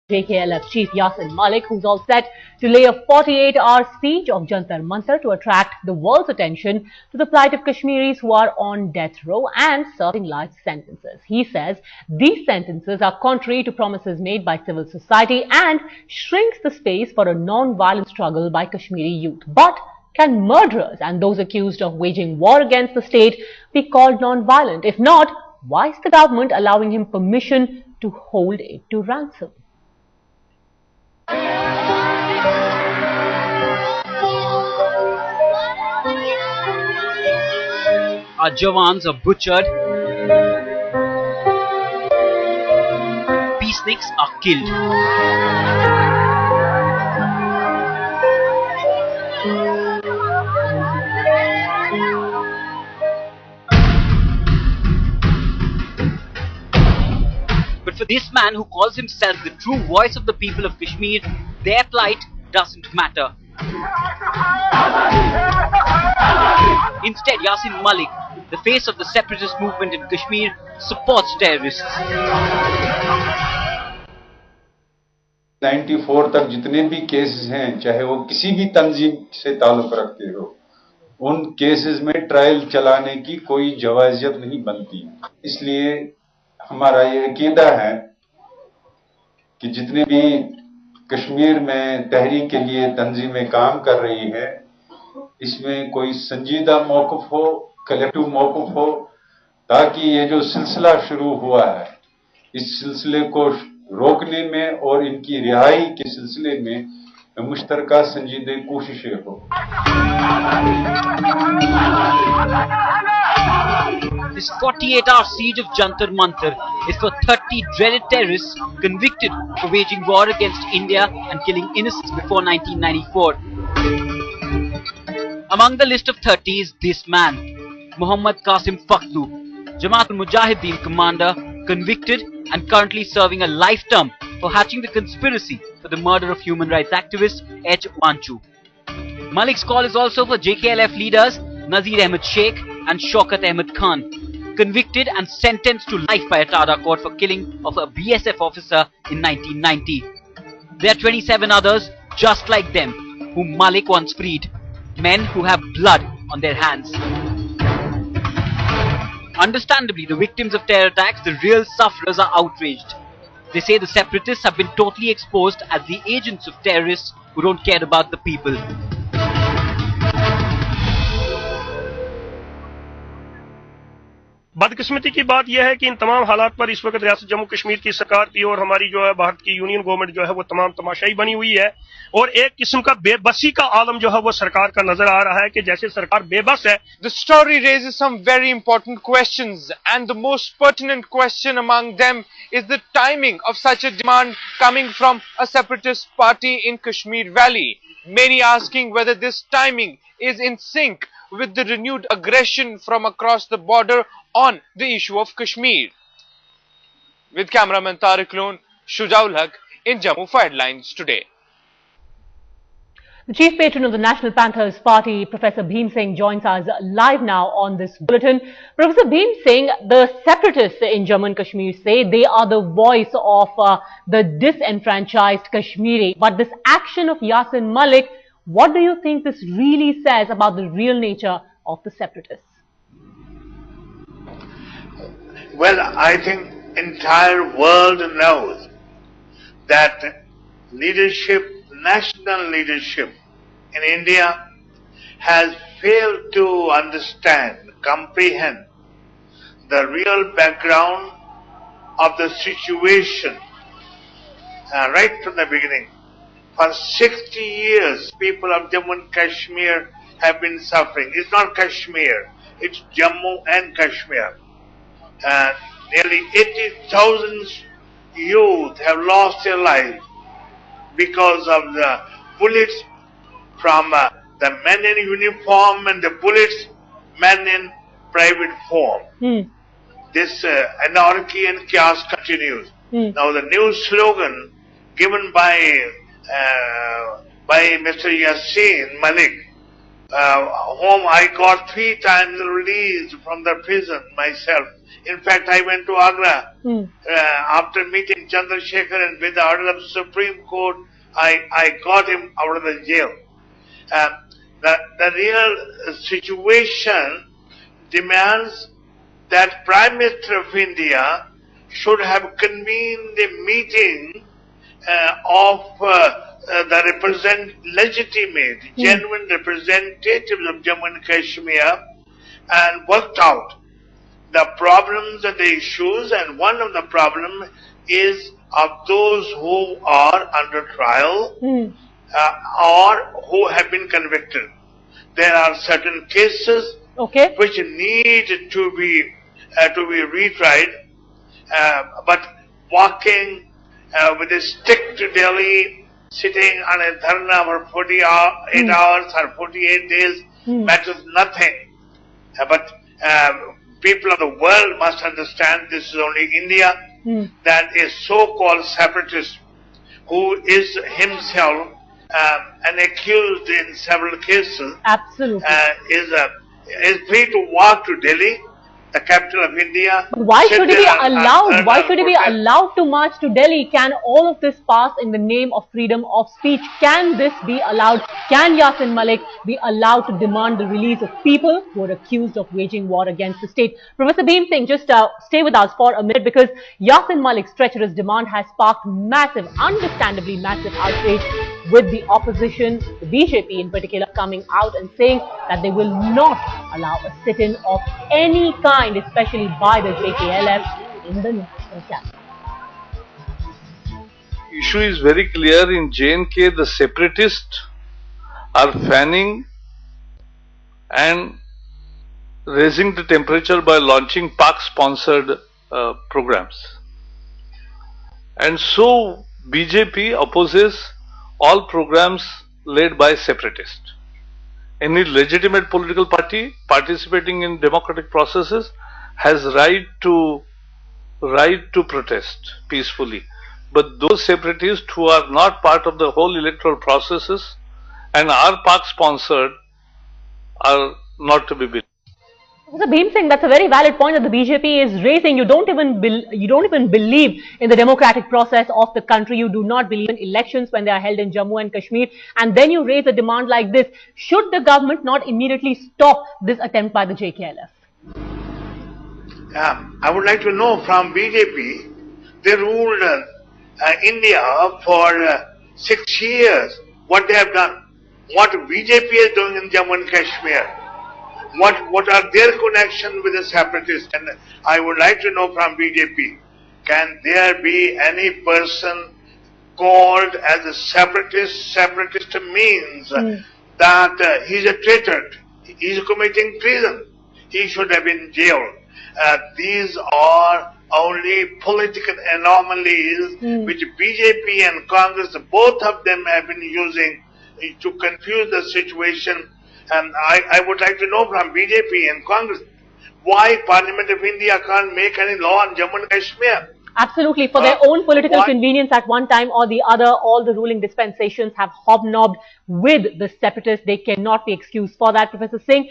JKLF chief Yasin Malik, who's all set to lay a 48-hour siege of Jantar Mantar to attract the world's attention to the plight of Kashmiris who are on death row and serving life sentences. He says these sentences are contrary to promises made by civil society and shrinks the space for a non-violent struggle by Kashmiri youth. But can murderers and those accused of waging war against the state be called non-violent? If not, why is the government allowing him permission to hold it to ransom? Our Jawans are butchered, peaceniks are killed. But for this man who calls himself the true voice of the people of Kashmir, their plight doesn't matter. Instead, Yasin Malik, the face of the separatist movement in Kashmir, supports terrorists. 94 तक जितने भी cases हैं, चाहे वो किसी भी तंजीम से ताल्लुक रखते हो, उन केसेस में ट्रायल चलाने की कोई जवाजियत नहीं बनती। इसलिए हमारा ये अकीदा है कि जितने भी कश्मीर में तहरीक के लिए तंजीमें काम कर रही है, इसमें कोई संजीदा मौक़िफ़ हो, कलेक्टिव मौक़िफ़ हो, ताकि ये जो सिलसिला शुरू हुआ है, इस सिलसिले को रोकने में और इनकी रिहाई के सिलसिले में मुश्तरका संजीदा कोशिशें हो। This 48-hour siege of Jantar Mantar is for 30 dreaded terrorists convicted for waging war against India and killing innocents before 1994. Among the list of 30 is this man, Muhammad Qasim Fakhdu, Jamaat al-Mujahideen commander, convicted and currently serving a life term for hatching the conspiracy for the murder of human rights activist H. Wanchu. Malik's call is also for JKLF leaders Nazir Ahmed Sheikh and Shaukat Ahmed Khan, convicted and sentenced to life by a Tada court for killing of a BSF officer in 1990. There are 27 others just like them, whom Malik once freed, men who have blood on their hands. Understandably, the victims of terror attacks, the real sufferers, are outraged. They say the separatists have been totally exposed as the agents of terrorists who don't care about the people. बदकिस्मती की बात यह है कि इन तमाम हालात पर इस वक्त रियासत जम्मू कश्मीर की सरकार की और हमारी जो है भारत की यूनियन गवर्नमेंट जो है वो तमाम तमाशाई बनी हुई है और एक किस्म का बेबसी का आलम जो है वो सरकार का नजर आ रहा है कि जैसे सरकार बेबस है. The story raises some very important questions, and the most pertinent question among them is the timing of such a demand coming from a separatist party in Kashmir Valley. Many asking whether this timing is in sync with the renewed aggression from across the border on the issue of Kashmir. With cameraman Tariq Loon, Shujaul Haq in Jammu for Headlines Today. The chief patron of the National Panthers Party, Professor Bhim Singh, joins us live now on this bulletin. Professor Bhim Singh, the separatists in Jammu and Kashmir say they are the voice of the disenfranchised Kashmiri. But this action of Yasin Malik, what do you think this really says about the real nature of the separatists? Well, I think entire world knows that leadership, national leadership in India has failed to understand, comprehend the real background of the situation right from the beginning. For 60 years, people of Jammu and Kashmir have been suffering. It's not Kashmir, it's Jammu and Kashmir. Nearly 80,000 youth have lost their lives because of the bullets from the men in uniform and the bullets men in private form. This anarchy and chaos continues. Now the new slogan given by Mr. Yasin Malik, whom I got 3 times released from the prison myself, In fact, I went to Agra after meeting Chandrasekhar, and with the order of Supreme Court, I got him out of the jail. The real situation demands that Prime Minister of India should have convened a meeting of the legitimate, genuine representatives of Jammu and Kashmir and worked out the problems and the issues, and one of the problems is of those who are under trial or who have been convicted. There are certain cases which need to be retried, but walking with a stick to Delhi, sitting on a dharna for 48 hours or 48 days matters nothing. But people of the world must understand this is only India, that a so-called separatist who is himself an accused in several cases is free to walk to Delhi, the capital of India. Why should he be allowed? Why should he be allowed to march to Delhi? Can all of this pass in the name of freedom of speech? Can this be allowed? Can Yasin Malik be allowed to demand the release of people who are accused of waging war against the state? Professor Bhim Singh, just stay with us for a minute, because Yasin Malik's treacherous demand has sparked massive, understandably massive outrage, with the opposition, the BJP in particular, coming out and saying that they will not allow a sit-in of any kind, especially by the JKLF, in the national capital. Issue is very clear. In J&K, the separatists are fanning and raising the temperature by launching Pak-sponsored programs. And so BJP opposes all programs led by separatists. Any legitimate political party participating in democratic processes has right to protest peacefully. But those separatists who are not part of the whole electoral processes and are Pak-sponsored are not to be believed. Professor Bhim Singh, that's a very valid point that the BJP is raising. You don't even believe in the democratic process of the country. You do not believe in elections when they are held in Jammu and Kashmir, and then you raise a demand like this. Should the government not immediately stop this attempt by the JKLF? I would like to know from BJP. They ruled India for 6 years. What they have done? What BJP is doing in Jammu and Kashmir? What are their connection with the separatists? And I would like to know from BJP, can there be any person called as a separatist? Separatist means that he's a traitor, he's committing treason, he should have been jailed. These are only political anomalies which BJP and Congress, both of them, have been using to confuse the situation. And I would like to know from BJP and Congress why Parliament of India can't make any law on Jammu and Kashmir. Absolutely. For their own political convenience at one time or the other, all the ruling dispensations have hobnobbed with the separatists. They cannot be excused for that, Professor Singh.